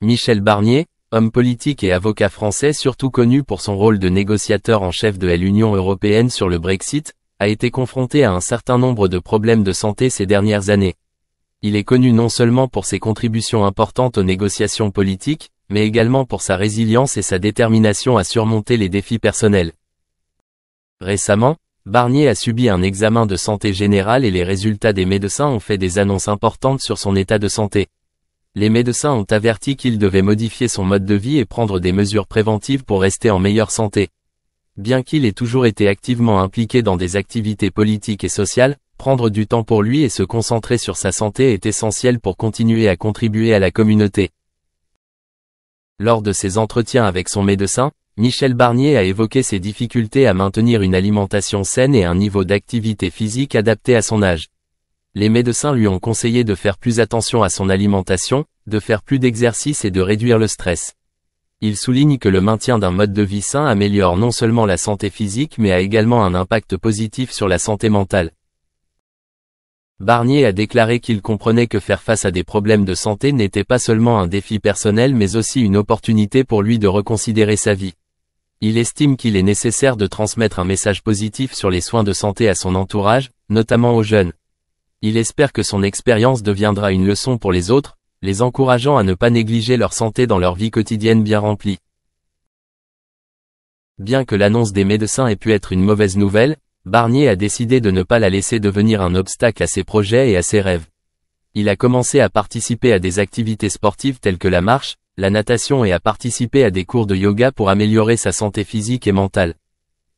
Michel Barnier, homme politique et avocat français surtout connu pour son rôle de négociateur en chef de l'Union européenne sur le Brexit, a été confronté à un certain nombre de problèmes de santé ces dernières années. Il est connu non seulement pour ses contributions importantes aux négociations politiques, mais également pour sa résilience et sa détermination à surmonter les défis personnels. Récemment, Barnier a subi un examen de santé générale et les résultats des médecins ont fait des annonces importantes sur son état de santé. Les médecins ont averti qu'il devait modifier son mode de vie et prendre des mesures préventives pour rester en meilleure santé. Bien qu'il ait toujours été activement impliqué dans des activités politiques et sociales, prendre du temps pour lui et se concentrer sur sa santé est essentiel pour continuer à contribuer à la communauté. Lors de ses entretiens avec son médecin, Michel Barnier a évoqué ses difficultés à maintenir une alimentation saine et un niveau d'activité physique adapté à son âge. Les médecins lui ont conseillé de faire plus attention à son alimentation, de faire plus d'exercice et de réduire le stress. Il souligne que le maintien d'un mode de vie sain améliore non seulement la santé physique mais a également un impact positif sur la santé mentale. Barnier a déclaré qu'il comprenait que faire face à des problèmes de santé n'était pas seulement un défi personnel mais aussi une opportunité pour lui de reconsidérer sa vie. Il estime qu'il est nécessaire de transmettre un message positif sur les soins de santé à son entourage, notamment aux jeunes. Il espère que son expérience deviendra une leçon pour les autres, les encourageant à ne pas négliger leur santé dans leur vie quotidienne bien remplie. Bien que l'annonce des médecins ait pu être une mauvaise nouvelle, Barnier a décidé de ne pas la laisser devenir un obstacle à ses projets et à ses rêves. Il a commencé à participer à des activités sportives telles que la marche, la natation et à participer à des cours de yoga pour améliorer sa santé physique et mentale.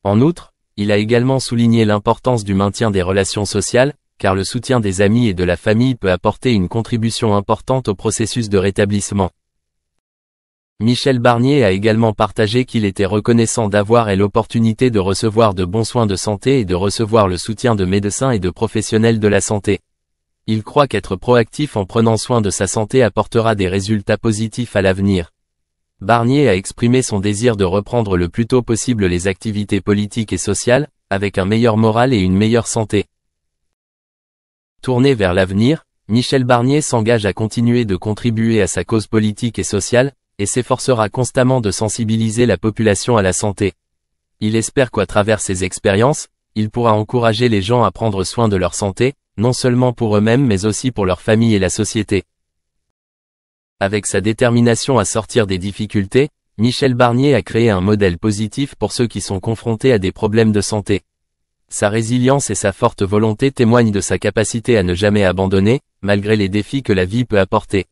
En outre, il a également souligné l'importance du maintien des relations sociales, car le soutien des amis et de la famille peut apporter une contribution importante au processus de rétablissement. Michel Barnier a également partagé qu'il était reconnaissant d'avoir l'opportunité de recevoir de bons soins de santé et de recevoir le soutien de médecins et de professionnels de la santé. Il croit qu'être proactif en prenant soin de sa santé apportera des résultats positifs à l'avenir. Barnier a exprimé son désir de reprendre le plus tôt possible les activités politiques et sociales, avec un meilleur moral et une meilleure santé. Tourné vers l'avenir, Michel Barnier s'engage à continuer de contribuer à sa cause politique et sociale, et s'efforcera constamment de sensibiliser la population à la santé. Il espère qu'à travers ses expériences, il pourra encourager les gens à prendre soin de leur santé, non seulement pour eux-mêmes mais aussi pour leur famille et la société. Avec sa détermination à sortir des difficultés, Michel Barnier a créé un modèle positif pour ceux qui sont confrontés à des problèmes de santé. Sa résilience et sa forte volonté témoignent de sa capacité à ne jamais abandonner, malgré les défis que la vie peut apporter.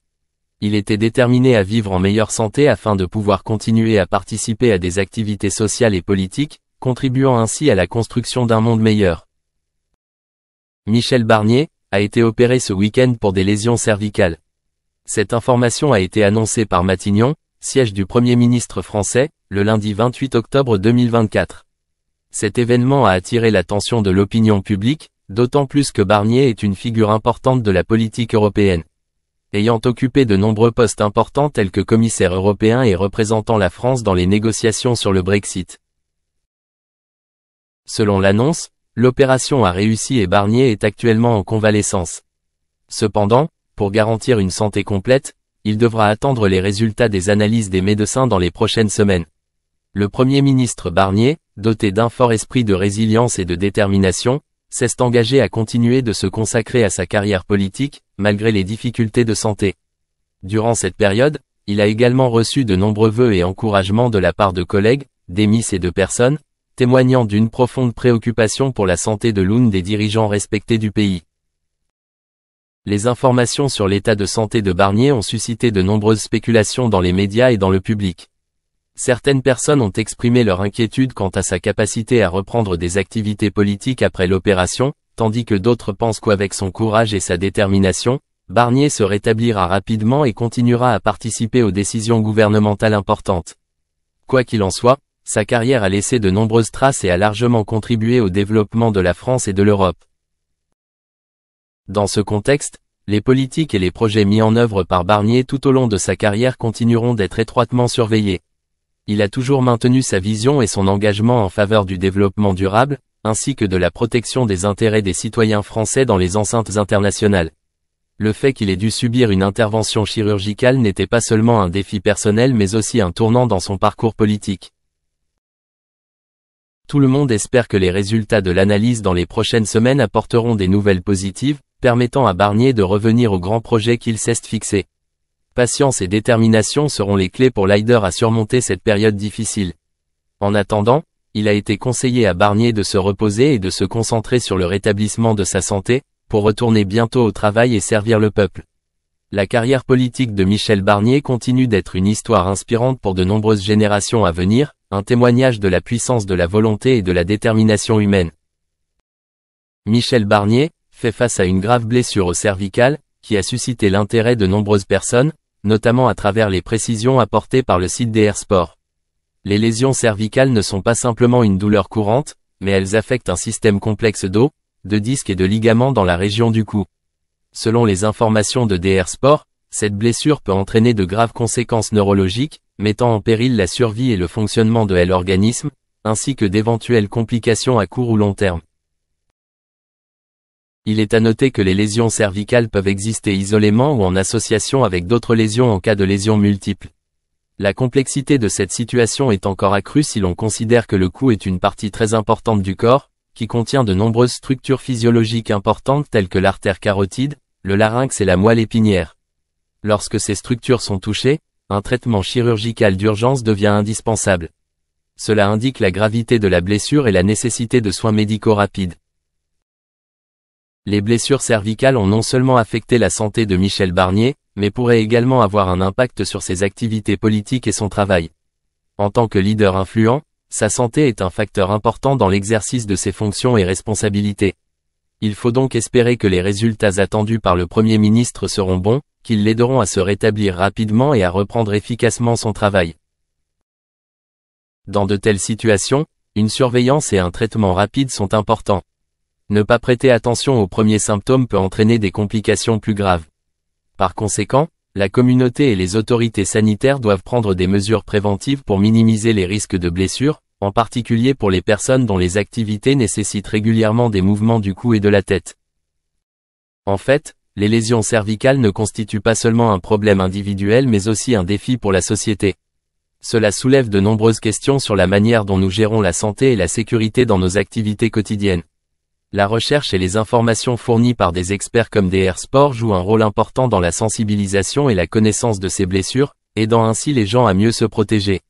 Il était déterminé à vivre en meilleure santé afin de pouvoir continuer à participer à des activités sociales et politiques, contribuant ainsi à la construction d'un monde meilleur. Michel Barnier a été opéré ce week-end pour des lésions cervicales. Cette information a été annoncée par Matignon, siège du Premier ministre français, le lundi 28 octobre 2024. Cet événement a attiré l'attention de l'opinion publique, d'autant plus que Barnier est une figure importante de la politique européenne. Ayant occupé de nombreux postes importants tels que commissaire européen et représentant la France dans les négociations sur le Brexit. Selon l'annonce, l'opération a réussi et Barnier est actuellement en convalescence. Cependant, pour garantir une santé complète, il devra attendre les résultats des analyses des médecins dans les prochaines semaines. Le Premier ministre Barnier, doté d'un fort esprit de résilience et de détermination, s'est engagé à continuer de se consacrer à sa carrière politique, malgré les difficultés de santé. Durant cette période, il a également reçu de nombreux vœux et encouragements de la part de collègues, d'émis et de personnes, témoignant d'une profonde préoccupation pour la santé de l'une des dirigeants respectés du pays. Les informations sur l'état de santé de Barnier ont suscité de nombreuses spéculations dans les médias et dans le public. Certaines personnes ont exprimé leur inquiétude quant à sa capacité à reprendre des activités politiques après l'opération, tandis que d'autres pensent qu'avec son courage et sa détermination, Barnier se rétablira rapidement et continuera à participer aux décisions gouvernementales importantes. Quoi qu'il en soit, sa carrière a laissé de nombreuses traces et a largement contribué au développement de la France et de l'Europe. Dans ce contexte, les politiques et les projets mis en œuvre par Barnier tout au long de sa carrière continueront d'être étroitement surveillés. Il a toujours maintenu sa vision et son engagement en faveur du développement durable, ainsi que de la protection des intérêts des citoyens français dans les enceintes internationales. Le fait qu'il ait dû subir une intervention chirurgicale n'était pas seulement un défi personnel mais aussi un tournant dans son parcours politique. Tout le monde espère que les résultats de l'analyse dans les prochaines semaines apporteront des nouvelles positives, permettant à Barnier de revenir au grand projet qu'il s'est fixé. Patience et détermination seront les clés pour Leider à surmonter cette période difficile. En attendant, il a été conseillé à Barnier de se reposer et de se concentrer sur le rétablissement de sa santé, pour retourner bientôt au travail et servir le peuple. La carrière politique de Michel Barnier continue d'être une histoire inspirante pour de nombreuses générations à venir, un témoignage de la puissance de la volonté et de la détermination humaine. Michel Barnier fait face à une grave blessure au cervical, qui a suscité l'intérêt de nombreuses personnes, notamment à travers les précisions apportées par le site DR Sport. Les lésions cervicales ne sont pas simplement une douleur courante, mais elles affectent un système complexe d'os, de disques et de ligaments dans la région du cou. Selon les informations de DR Sport, cette blessure peut entraîner de graves conséquences neurologiques, mettant en péril la survie et le fonctionnement de l'organisme, ainsi que d'éventuelles complications à court ou long terme. Il est à noter que les lésions cervicales peuvent exister isolément ou en association avec d'autres lésions en cas de lésions multiples. La complexité de cette situation est encore accrue si l'on considère que le cou est une partie très importante du corps, qui contient de nombreuses structures physiologiques importantes telles que l'artère carotide, le larynx et la moelle épinière. Lorsque ces structures sont touchées, un traitement chirurgical d'urgence devient indispensable. Cela indique la gravité de la blessure et la nécessité de soins médicaux rapides. Les blessures cervicales ont non seulement affecté la santé de Michel Barnier, mais pourraient également avoir un impact sur ses activités politiques et son travail. En tant que leader influent, sa santé est un facteur important dans l'exercice de ses fonctions et responsabilités. Il faut donc espérer que les résultats attendus par le Premier ministre seront bons, qu'ils l'aideront à se rétablir rapidement et à reprendre efficacement son travail. Dans de telles situations, une surveillance et un traitement rapide sont importants. Ne pas prêter attention aux premiers symptômes peut entraîner des complications plus graves. Par conséquent, la communauté et les autorités sanitaires doivent prendre des mesures préventives pour minimiser les risques de blessures, en particulier pour les personnes dont les activités nécessitent régulièrement des mouvements du cou et de la tête. En fait, les lésions cervicales ne constituent pas seulement un problème individuel mais aussi un défi pour la société. Cela soulève de nombreuses questions sur la manière dont nous gérons la santé et la sécurité dans nos activités quotidiennes. La recherche et les informations fournies par des experts comme DR Sport jouent un rôle important dans la sensibilisation et la connaissance de ces blessures, aidant ainsi les gens à mieux se protéger.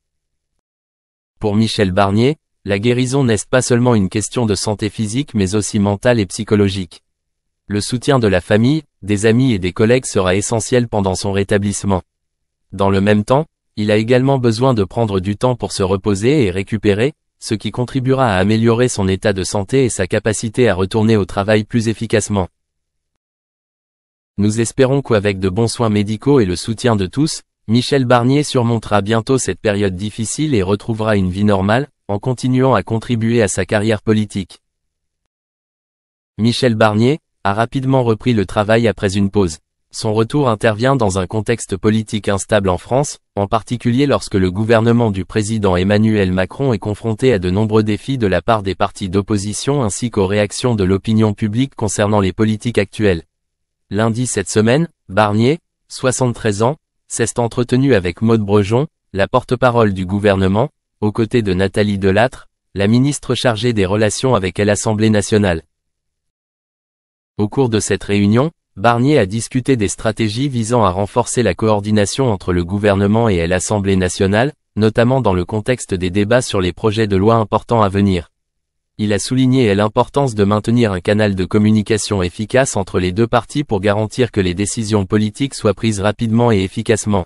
Pour Michel Barnier, la guérison n'est pas seulement une question de santé physique mais aussi mentale et psychologique. Le soutien de la famille, des amis et des collègues sera essentiel pendant son rétablissement. Dans le même temps, il a également besoin de prendre du temps pour se reposer et récupérer, ce qui contribuera à améliorer son état de santé et sa capacité à retourner au travail plus efficacement. Nous espérons qu'avec de bons soins médicaux et le soutien de tous, Michel Barnier surmontera bientôt cette période difficile et retrouvera une vie normale, en continuant à contribuer à sa carrière politique. Michel Barnier a rapidement repris le travail après une pause. Son retour intervient dans un contexte politique instable en France, en particulier lorsque le gouvernement du président Emmanuel Macron est confronté à de nombreux défis de la part des partis d'opposition ainsi qu'aux réactions de l'opinion publique concernant les politiques actuelles. Lundi cette semaine, Barnier, 73 ans, s'est entretenu avec Maud Brejon, la porte-parole du gouvernement, aux côtés de Nathalie Delattre, la ministre chargée des relations avec l'Assemblée nationale. Au cours de cette réunion, Barnier a discuté des stratégies visant à renforcer la coordination entre le gouvernement et l'Assemblée nationale, notamment dans le contexte des débats sur les projets de loi importants à venir. Il a souligné l'importance de maintenir un canal de communication efficace entre les deux parties pour garantir que les décisions politiques soient prises rapidement et efficacement.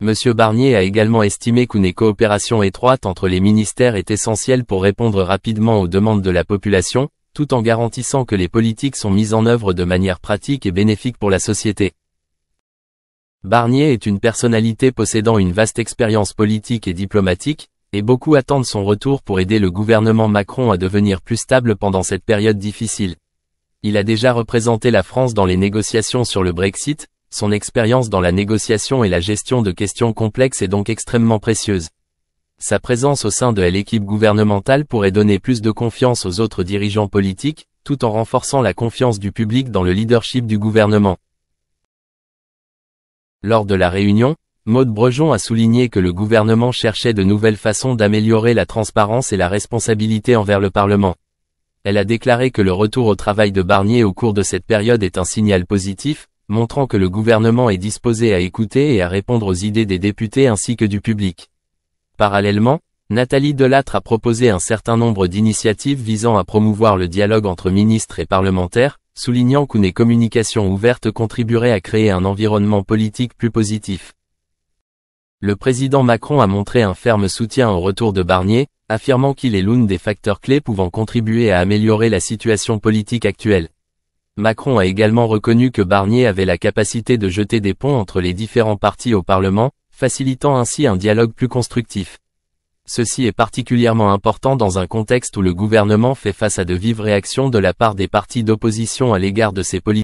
Monsieur Barnier a également estimé qu'une coopération étroite entre les ministères est essentielle pour répondre rapidement aux demandes de la population, tout en garantissant que les politiques sont mises en œuvre de manière pratique et bénéfique pour la société. Barnier est une personnalité possédant une vaste expérience politique et diplomatique, et beaucoup attendent son retour pour aider le gouvernement Macron à devenir plus stable pendant cette période difficile. Il a déjà représenté la France dans les négociations sur le Brexit, son expérience dans la négociation et la gestion de questions complexes est donc extrêmement précieuse. Sa présence au sein de l'équipe gouvernementale pourrait donner plus de confiance aux autres dirigeants politiques, tout en renforçant la confiance du public dans le leadership du gouvernement. Lors de la réunion, Maude Brejon a souligné que le gouvernement cherchait de nouvelles façons d'améliorer la transparence et la responsabilité envers le Parlement. Elle a déclaré que le retour au travail de Barnier au cours de cette période est un signal positif, montrant que le gouvernement est disposé à écouter et à répondre aux idées des députés ainsi que du public. Parallèlement, Nathalie Delattre a proposé un certain nombre d'initiatives visant à promouvoir le dialogue entre ministres et parlementaires, soulignant qu'une communication ouverte contribuerait à créer un environnement politique plus positif. Le président Macron a montré un ferme soutien au retour de Barnier, affirmant qu'il est l'un des facteurs clés pouvant contribuer à améliorer la situation politique actuelle. Macron a également reconnu que Barnier avait la capacité de jeter des ponts entre les différents partis au Parlement, facilitant ainsi un dialogue plus constructif. Ceci est particulièrement important dans un contexte où le gouvernement fait face à de vives réactions de la part des partis d'opposition à l'égard de ses politiques.